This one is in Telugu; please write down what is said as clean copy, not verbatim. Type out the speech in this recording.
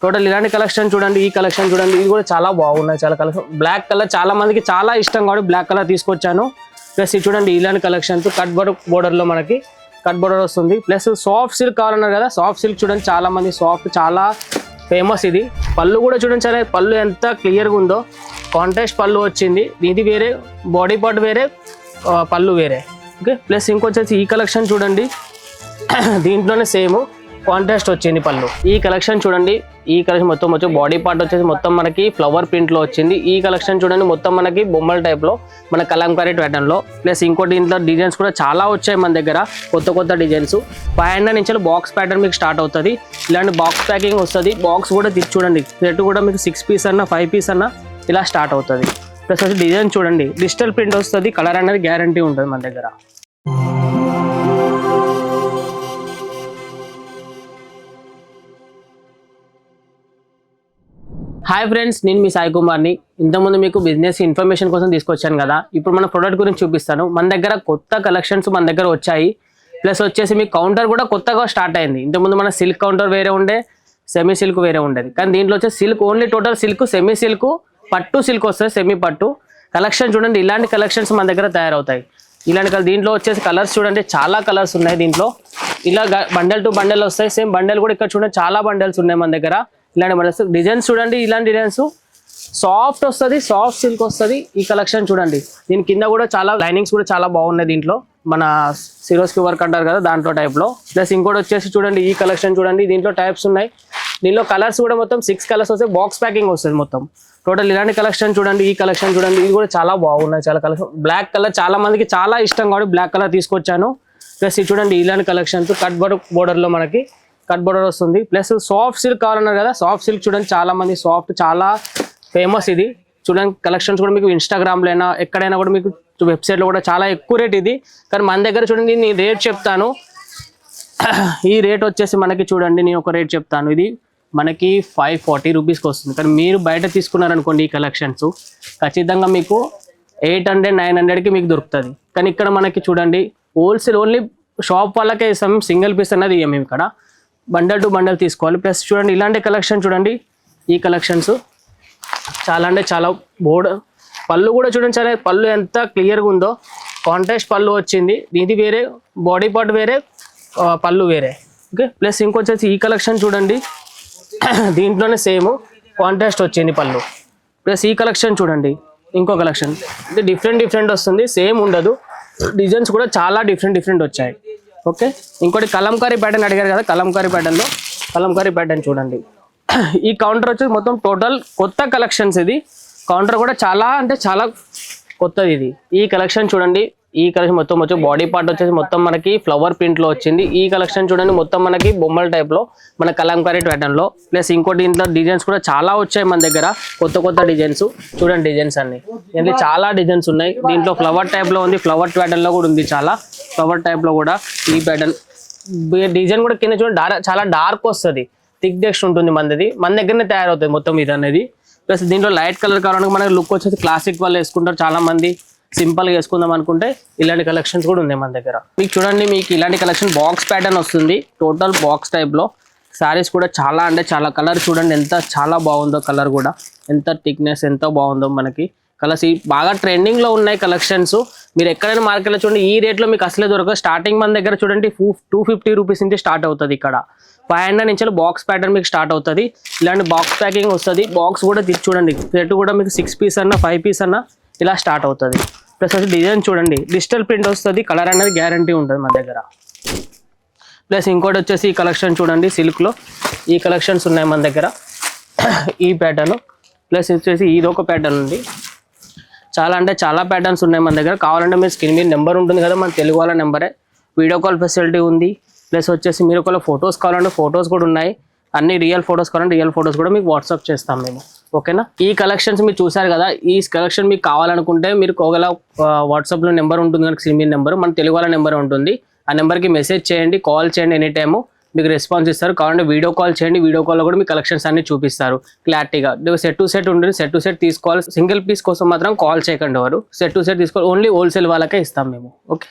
టోటల్ ఇలాంటి కలెక్షన్ చూడండి, ఈ కలెక్షన్ చూడండి, ఇది కూడా చాలా బాగున్నాయి. చాలా కలెక్షన్ బ్లాక్ కలర్ చాలా మందికి చాలా ఇష్టం కాబట్టి బ్లాక్ కలర్ తీసుకొచ్చాను. ప్లస్ ఇది చూడండి ఇలాంటి కలెక్షన్స్ కట్ బోర్డర్ లో మనకి కట్ బోర్డర్ వస్తుంది. ప్లస్ సాఫ్ట్ సిల్క్ కావాలన్నారు కదా, సాఫ్ట్ సిల్క్ చూడండి చాలా మంది సాఫ్ట్ చాలా ఫేమస్. ఇది పళ్ళు కూడా చూడండి, సరే పళ్ళు ఎంత క్లియర్గా ఉందో, కాంట్రాస్ట్ పళ్ళు వచ్చింది. ఇది వేరే, బాడీ పార్ట్ వేరే, పళ్ళు వేరే. ఓకే, ప్లస్ ఇంకొచ్చేసి ఈ కలెక్షన్ చూడండి, దీంట్లోనే సేమ్ కాంట్రాస్ట్ వచ్చింది పళ్ళు. ఈ కలెక్షన్ చూడండి, ఈ కలెక్షన్ మొత్తం వచ్చి బాడీ పార్ట్ వచ్చేసి మొత్తం మనకి ఫ్లవర్ ప్రింట్ లో వచ్చింది. ఈ కలెక్షన్ చూడండి మొత్తం మనకి బొమ్మల టైప్ లో మన కలంకారీ ప్యాటర్న్ లో. ప్లస్ ఇంకోటి ఇంట్లో డిజైన్స్ కూడా చాలా వచ్చాయి మన దగ్గర, కొత్త డిజైన్స్. 500 నుంచి బాక్స్ ప్యాటర్న్ మీకు స్టార్ట్ అవుతుంది. ఇలాంటి బాక్స్ ప్యాకింగ్ వస్తుంది. బాక్స్ కూడా చూడండి, సెట్ కూడా మీకు 6 పీస్ అన్న 5 పీస్ అన్న ఇలా స్టార్ట్ అవుతుంది. ప్లస్ వచ్చి డిజైన్ చూడండి, డిజిటల్ ప్రింట్ వస్తుంది. కలర్ అనేది గ్యారంటీ ఉంటుంది మన దగ్గర. హాయ్ ఫ్రెండ్స్, నేను మీ సాయి కుమార్ని. ఇంతకుముందు మీకు బిజినెస్ ఇన్ఫర్మేషన్ కోసం తీసుకొచ్చాను కదా, ఇప్పుడు మన ప్రొడక్ట్ గురించి చూపిస్తాను. మన దగ్గర కొత్త కలెక్షన్స్ మన దగ్గర వచ్చాయి. ప్లస్ వచ్చేసి మీ కౌంటర్ కూడా కొత్తగా స్టార్ట్ అయింది. ఇంతకుముందు మన సిల్క్ కౌంటర్ వేరే ఉండే, సెమీ సిల్క్ వేరే ఉండేది. కానీ దీంట్లో వచ్చేసి silk only, total silk, semi silk, పట్టు సిల్క్ వస్తుంది, సెమీ పట్టు కలెక్షన్ చూడండి. ఇలాంటి కలెక్షన్స్ మన దగ్గర తయారవుతాయి. ఇలాంటి దీంట్లో వచ్చేసి కలర్స్ చూడండి, చాలా కలర్స్ ఉన్నాయి దీంట్లో. ఇలా బండల్ టు బండల్ వస్తాయి. సేమ్ బండల్ కూడా ఇక్కడ చూడండి, చాలా బండల్స్ ఉన్నాయి మన దగ్గర. ఇలాంటి డిజైన్స్ చూడండి, ఇలాంటి డిజైన్స్ సాఫ్ట్ వస్తుంది, సాఫ్ట్ సిల్క్ వస్తుంది. ఈ కలెక్షన్ చూడండి, దీని కింద కూడా చాలా లైనింగ్స్ కూడా చాలా బాగున్నాయి. దీంట్లో మన సిరోస్కి వర్క్ అంటారు కదా, దాంట్లో టైప్లో. ప్లస్ ఇంకోటి వచ్చేసి చూడండి, ఈ కలెక్షన్ చూడండి, దీంట్లో టైప్స్ ఉన్నాయి. దీనిలో కలర్స్ కూడా మొత్తం 6 కలర్స్ వస్తాయి. బాక్స్ ప్యాకింగ్ వస్తుంది మొత్తం. టోటల్ ఇలాంటి కలెక్షన్ చూడండి, ఈ కలెక్షన్ చూడండి, ఇది కూడా చాలా బాగున్నాయి. చాలా కలెక్షన్ బ్లాక్ కలర్ చాలా మందికి చాలా ఇష్టం కాబట్టి బ్లాక్ కలర్ తీసుకొచ్చాను. ప్లస్ ఇది చూడండి ఇలాంటి కలెక్షన్స్ కట్ బోర్డర్లో మనకి కట్ బోర్డర్ వస్తుంది. ప్లస్ సాఫ్ట్ సిల్క్ కావాలన్నారు కదా, సాఫ్ట్ సిల్క్ చూడండి చాలా మంది సాఫ్ట్ చాలా ఫేమస్. ఇది చూడండి కలెక్షన్స్ కూడా మీకు ఇన్స్టాగ్రామ్లో అయినా ఎక్కడైనా కూడా మీకు వెబ్సైట్లో కూడా చాలా ఎక్కువ రేట్ ఇది. కానీ మన దగ్గర చూడండి, నేను రేట్ చెప్తాను. ఈ రేట్ వచ్చేసి మనకి చూడండి, నేను ఒక రేట్ చెప్తాను. ఇది మనకి 540 రూపీస్కి వస్తుంది. కానీ మీరు బయట తీసుకున్నారనుకోండి ఈ కలెక్షన్స్ ఖచ్చితంగా మీకు 800-900కి మీకు దొరుకుతుంది. కానీ ఇక్కడ మనకి చూడండి హోల్సేల్ ఓన్లీ షాప్ వాళ్ళకే ఇస్తాం, సింగిల్ పీస్ అనేది ఇవ్వం మేము ఇక్కడ. బండల్ టు బండల్ తీసుకోవాలి. ప్లస్ చూడండి ఇలాంటి కలెక్షన్ చూడండి, ఈ కలెక్షన్స్ చాలా అంటే చాలా పళ్ళు కూడా చూడండి, సరే పళ్ళు ఎంత క్లియర్గా ఉందో, కాంట్రాస్ట్ పళ్ళు వచ్చింది. ఇది వేరే, బాడీ పార్ట్ వేరే, పళ్ళు వేరే. ఓకే, ప్లస్ ఇంకొచ్చేసి ఈ కలెక్షన్ చూడండి, దీంట్లోనే సేమ్ కాంట్రాస్ట్ వచ్చింది పళ్ళు. ప్లస్ ఈ కలెక్షన్ చూడండి, ఇంకో కలెక్షన్ ఇది డిఫరెంట్ వస్తుంది, సేమ్ ఉండదు. డిజైన్స్ కూడా చాలా డిఫరెంట్ వచ్చాయి. ఓకే, ఇంకోటి కలంకారీ ప్యాటర్న్ అడిగారు కదా, కలంకారీ ప్యాటర్న్ చూడండి. ఈ కౌంటర్ వచ్చేసి మొత్తం టోటల్ కొత్త కలెక్షన్స్. ఇది కౌంటర్ కూడా చాలా అంటే చాలా కొత్తది ఇది. ఈ కలెక్షన్ చూడండి, ఈ కలెక్షన్ మొత్తం వచ్చి బాడీ పార్ట్ వచ్చేసి మొత్తం మనకి ఫ్లవర్ ప్రింట్ లో వచ్చింది. ఈ కలెక్షన్ చూడండి మొత్తం మనకి బొమ్మల టైప్ లో మన కలంకారీ ప్యాటర్న్ లో. ప్లస్ ఇంకోటి ఇంట్లో డిజైన్స్ కూడా చాలా వచ్చాయి మన దగ్గర, కొత్త డిజైన్స్ చూడండి. డిజైన్స్ అన్ని దీంట్లో చాలా డిజైన్స్ ఉన్నాయి. దీంట్లో ఫ్లవర్ టైప్ లో ఉంది, ఫ్లవర్ ప్యాటర్న్ లో కూడా ఉంది, చాలా ఫ్లవర్ టైప్ లో కూడా. ఈ ప్యాటర్న్ డిజైన్ కూడా కింద చూడండి చాలా డార్క్ వస్తుంది, థిక్ టెక్స్ట్ ఉంటుంది. మన దగ్గరనే తయారవుతుంది మొత్తం ఇది అనేది. ప్లస్ దీంట్లో లైట్ కలర్ కావాలంటే మనకి లుక్ వచ్చేసి క్లాసిక్ వాళ్ళు వేసుకుంటారు చాలా మంది. సింపుల్గా వేసుకుందాం అనుకుంటే ఇలాంటి కలెక్షన్స్ కూడా ఉన్నాయి మన దగ్గర. మీకు చూడండి, మీకు ఇలాంటి కలెక్షన్ బాక్స్ ప్యాటర్న్ వస్తుంది, టోటల్ బాక్స్ టైప్లో. శారీస్ కూడా చాలా అంటే చాలా కలర్ చూడండి ఎంత చాలా బాగుందో, కలర్ కూడా ఎంత థిక్నెస్ ఎంత బాగుందో మనకి. కలర్స్ బాగా ట్రెండింగ్లో ఉన్నాయి కలెక్షన్స్. మీరు ఎక్కడైనా మార్కెట్లో చూడండి ఈ రేట్లో మీకు అసలే దొరకదు. స్టార్టింగ్ మన దగ్గర చూడండి 250 రూపీస్ నుంచి స్టార్ట్ అవుతుంది. ఇక్కడ 500 నుంచి బాక్స్ ప్యాటర్న్ మీకు స్టార్ట్ అవుతుంది. ఇలాంటి బాక్స్ ప్యాకింగ్ వస్తుంది. బాక్స్ కూడా చూడండి, సెట్ కూడా మీకు 6 పీస్ అన్న 5 పీస్ అన్న ఇలా స్టార్ట్ అవుతుంది. ప్లస్ వచ్చి డిజైన్ చూడండి, డిజిటల్ ప్రింట్ వస్తుంది, కలర్ అనేది గ్యారంటీ ఉంటుంది మన దగ్గర. ప్లస్ ఇంకోటి వచ్చేసి ఈ కలెక్షన్ చూడండి, సిల్క్లో ఈ కలెక్షన్స్ ఉన్నాయి మన దగ్గర. ఈ ప్యాటర్న్ ప్లస్ వచ్చేసి ఇది ఒక ప్యాటర్న్ ఉంది. చాలా అంటే చాలా ప్యాటర్న్స్ ఉన్నాయి మన దగ్గర. కావాలంటే మీరు స్క్రీన్ మీద నెంబర్ ఉంటుంది కదా, మన తెలుగు వాళ్ళ నెంబరే. వీడియో కాల్ ఫెసిలిటీ ఉంది. ప్లస్ వచ్చేసి మీరు ఒకవేళ ఫొటోస్ కావాలంటే ఫొటోస్ కూడా ఉన్నాయి. అన్ని రియల్ ఫొటోస్ కావాలంటే రియల్ ఫొటోస్ కూడా మీకు వాట్సాప్ చేస్తాం మేము. ఓకేనా, ఈ కలెక్షన్స్ మీరు చూసారు కదా, ఈ కలెక్షన్ మీకు కావాలనుకుంటే మీరు ఒకవేళ వాట్సాప్లో నెంబర్ ఉంటుంది కనుక స్క్రీన్ మీద నెంబర్ మన తెలుగు వాళ్ళ నెంబర్ ఉంటుంది. ఆ నెంబర్కి మెసేజ్ చేయండి, కాల్ చేయండి, ఎనీ టైము మీకు రెస్పాన్స్ ఇస్తారు. కావాలంటే వీడియో కాల్ చేయండి, వీడియో కాల్లో కూడా మీ కలెక్షన్స్ అన్ని చూపిస్తారు క్లారిటీగా. సెట్ టు సెట్ ఉంటుంది, సెట్ టు సెట్ తీసుకోవాలి. సింగిల్ పీస్ కోసం మాత్రం కాల్ చేయకండి ఎవరు. సెట్ టు సెట్ తీసుకోవాలి, ఓన్లీ హోల్సేల్ వాళ్ళకే ఇస్తాం మేము. ఓకే.